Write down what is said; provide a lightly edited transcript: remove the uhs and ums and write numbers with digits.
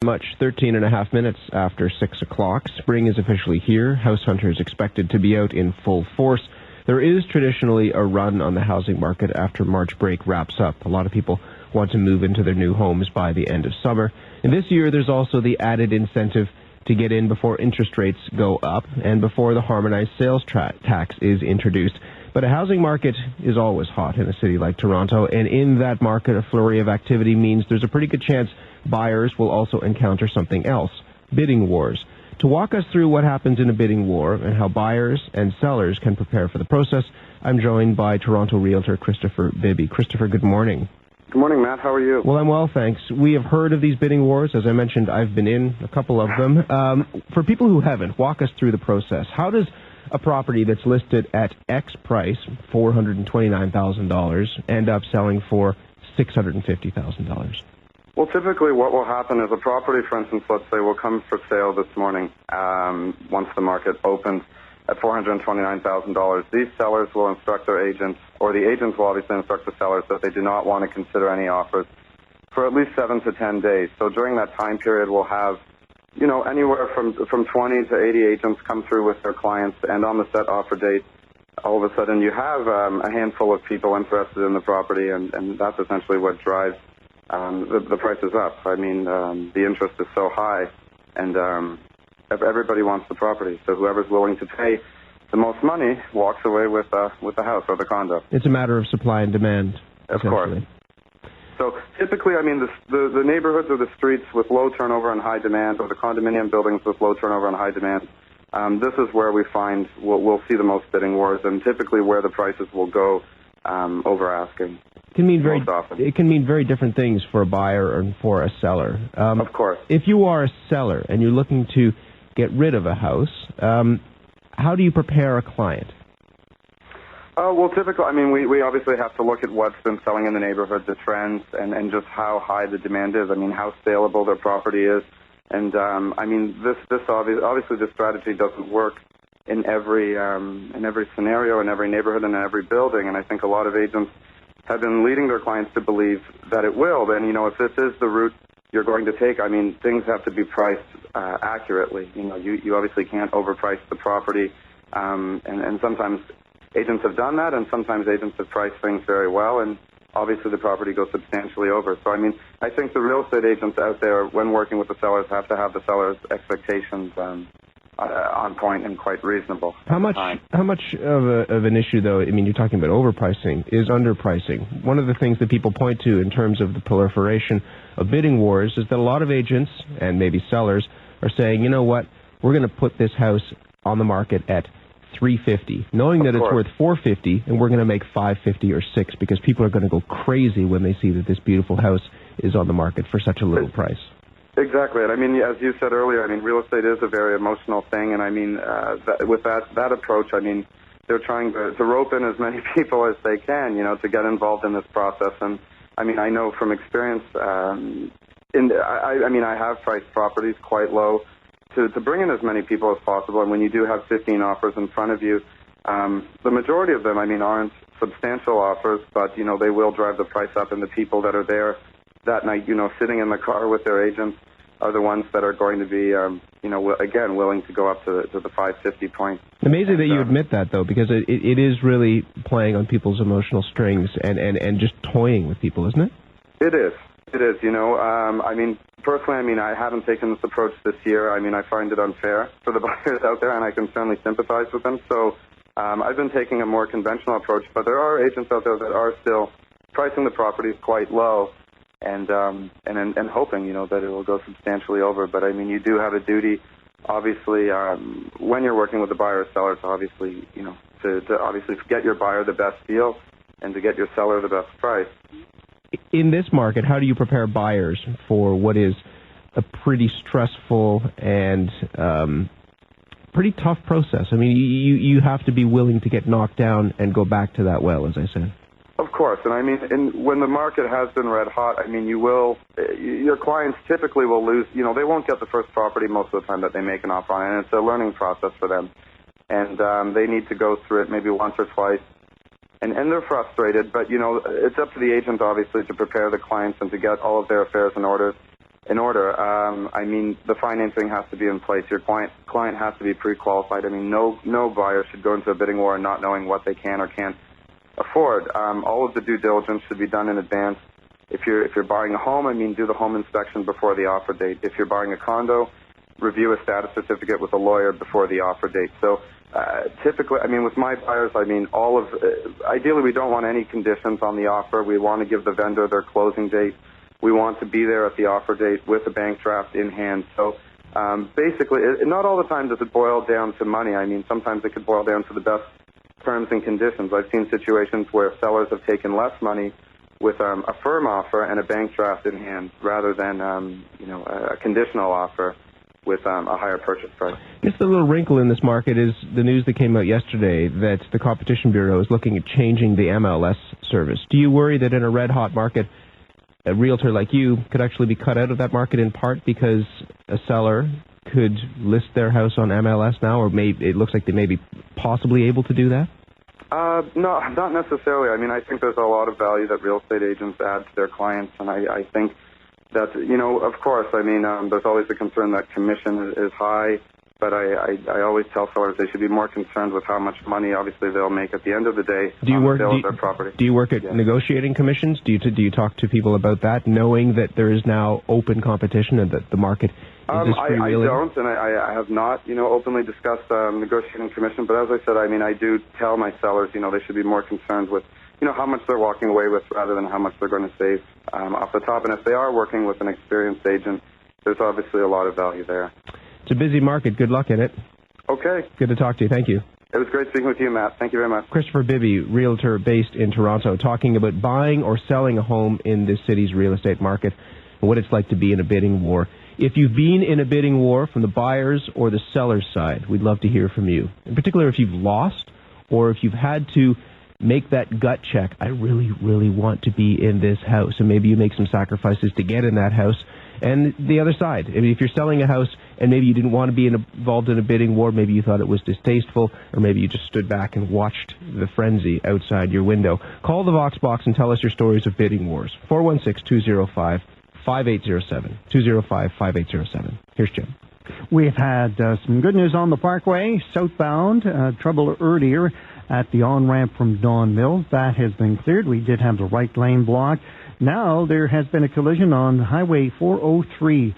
Much 13 and a half minutes after 6 o'clock. Spring is officially here. House hunters expected to be out in full force. There is traditionally a run on the housing market after March break wraps up. A lot of people want to move into their new homes by the end of summer. And this year there's also the added incentive to get in before interest rates go up and before the harmonized sales tax is introduced. But a housing market is always hot in a city like Toronto, and in that market, a flurry of activity means there's a pretty good chance buyers will also encounter something else, bidding wars. To walk us through what happens in a bidding war and how buyers and sellers can prepare for the process, I'm joined by Toronto realtor Christopher Bibby. Christopher, good morning. Good morning, Matt. How are you? Well, I'm well, thanks. We have heard of these bidding wars. As I mentioned, I've been in a couple of them. For people who haven't, walk us through the process. How does a property that's listed at X price, $429,000, end up selling for $650,000? Well, typically what will happen is a property, for instance, let's say, will come for sale this morning once the market opens at $429,000. These sellers will instruct their agents, or the agents will obviously instruct the sellers that they do not want to consider any offers for at least 7 to 10 days. So during that time period, we'll have anywhere from 20 to 80 agents come through with their clients, and on the set offer date, all of a sudden you have a handful of people interested in the property, and that's essentially what drives the prices up. I mean, the interest is so high, and everybody wants the property, so whoever's willing to pay the most money walks away with the house or the condo. It's a matter of supply and demand, of course. So typically, I mean, the neighborhoods or the streets with low turnover and high demand, or the condominium buildings with low turnover and high demand, this is where we find we'll see the most bidding wars, and typically where the prices will go over asking. It can mean very different things for a buyer and for a seller. Of course. If you are a seller and you're looking to get rid of a house, how do you prepare a client? Well, typically, I mean, we obviously have to look at what's been selling in the neighborhood, the trends, and just how high the demand is. I mean, how saleable their property is. And, I mean, this obviously this strategy doesn't work in every scenario, in every neighborhood, and in every building. And I think a lot of agents have been leading their clients to believe that it will. And, if this is the route you're going to take, I mean, things have to be priced accurately. You obviously can't overprice the property. And sometimes agents have done that, and sometimes agents have priced things very well, and obviously the property goes substantially over. So, I mean, I think the real estate agents out there, when working with the sellers, have to have the sellers' expectations on point and quite reasonable. How much of an issue, though, I mean, you're talking about overpricing, is underpricing? One of the things that people point to in terms of the proliferation of bidding wars is that a lot of agents, and maybe sellers, are saying, you know what, we're going to put this house on the market at $350, knowing that it's worth $450, and we're going to make $550 or $6, because people are going to go crazy when they see that this beautiful house is on the market for such a little price. Exactly, and I mean, as you said earlier, I mean, real estate is a very emotional thing, and I mean, with that approach, I mean, they're trying to rope in as many people as they can, to get involved in this process. And I mean, I know from experience, I mean, I have priced properties quite low to bring in as many people as possible. And when you do have 15 offers in front of you, the majority of them, I mean, aren't substantial offers, but, they will drive the price up, and the people that are there that night, sitting in the car with their agents are the ones that are going to be, again, willing to go up to the 550 point. Amazing that you admit that, though, because it is really playing on people's emotional strings and just toying with people, isn't it? It is. It is, I mean, personally, I mean, I haven't taken this approach this year. I mean, I find it unfair for the buyers out there, and I can certainly sympathize with them. So I've been taking a more conventional approach, but there are agents out there that are still pricing the properties quite low, and hoping, that it will go substantially over. But, I mean, you do have a duty, obviously, when you're working with the buyer or seller, to obviously, to obviously get your buyer the best deal and to get your seller the best price. In this market, how do you prepare buyers for what is a pretty stressful and pretty tough process? I mean, you have to be willing to get knocked down and go back to that well, as I said. Of course, and I mean, when the market has been red hot, I mean, your clients typically will lose, they won't get the first property most of the time that they make an offer on, and it's a learning process for them. And they need to go through it maybe once or twice. And they're frustrated, but, it's up to the agent, obviously, to prepare the clients and to get all of their affairs in order in order. I mean, the financing has to be in place. Your client has to be pre-qualified. I mean, no buyer should go into a bidding war not knowing what they can or can't afford. All of the due diligence should be done in advance. If you're buying a home, I mean, do the home inspection before the offer date. If you're buying a condo, review a status certificate with a lawyer before the offer date. So typically, I mean, with my buyers, I mean, ideally we don't want any conditions on the offer. We want to give the vendor their closing date. We want to be there at the offer date with a bank draft in hand. So basically, not all the time does it boil down to money. I mean, sometimes it could boil down to the best terms and conditions. I've seen situations where sellers have taken less money with a firm offer and a bank draft in hand rather than a conditional offer with a higher purchase price. I guess the little wrinkle in this market is the news that came out yesterday that the Competition Bureau is looking at changing the MLS service. Do you worry that in a red-hot market, a realtor like you could actually be cut out of that market in part because a seller could list their house on MLS now, or it looks like they may be possibly able to do that? No, not necessarily. I mean, I think there's a lot of value that real estate agents add to their clients, and I think that, of course, I mean, there's always the concern that commission is high, but I always tell sellers they should be more concerned with how much money, obviously, they'll make at the end of the day on the sale of their property. Do you work at negotiating commissions? Do you talk to people about that, knowing that there is now open competition and that the market is just freewheeling? I don't, and I have not, openly discussed negotiating commission. But as I said, I mean, I do tell my sellers, they should be more concerned with, how much they're walking away with rather than how much they're going to save off the top. And if they are working with an experienced agent, there's obviously a lot of value there. It's a busy market. Good luck in it. Okay. Good to talk to you. Thank you. It was great speaking with you, Matt. Thank you very much. Christopher Bibby, realtor based in Toronto, talking about buying or selling a home in this city's real estate market and what it's like to be in a bidding war. If you've been in a bidding war from the buyers or the seller's side, we'd love to hear from you. In particular, if you've lost or if you've had to make that gut check, I really, really want to be in this house, and maybe you make some sacrifices to get in that house. And the other side, I mean, if you're selling a house and maybe you didn't want to be involved in a bidding war, maybe you thought it was distasteful, or maybe you just stood back and watched the frenzy outside your window. Call the Vox Box and tell us your stories of bidding wars. 416-205-5807. 205-5807. Here's Jim. We've had some good news on the Parkway, southbound. Trouble earlier at the on-ramp from Don Mills. That has been cleared. We did have the right lane blocked. Now there has been a collision on Highway 403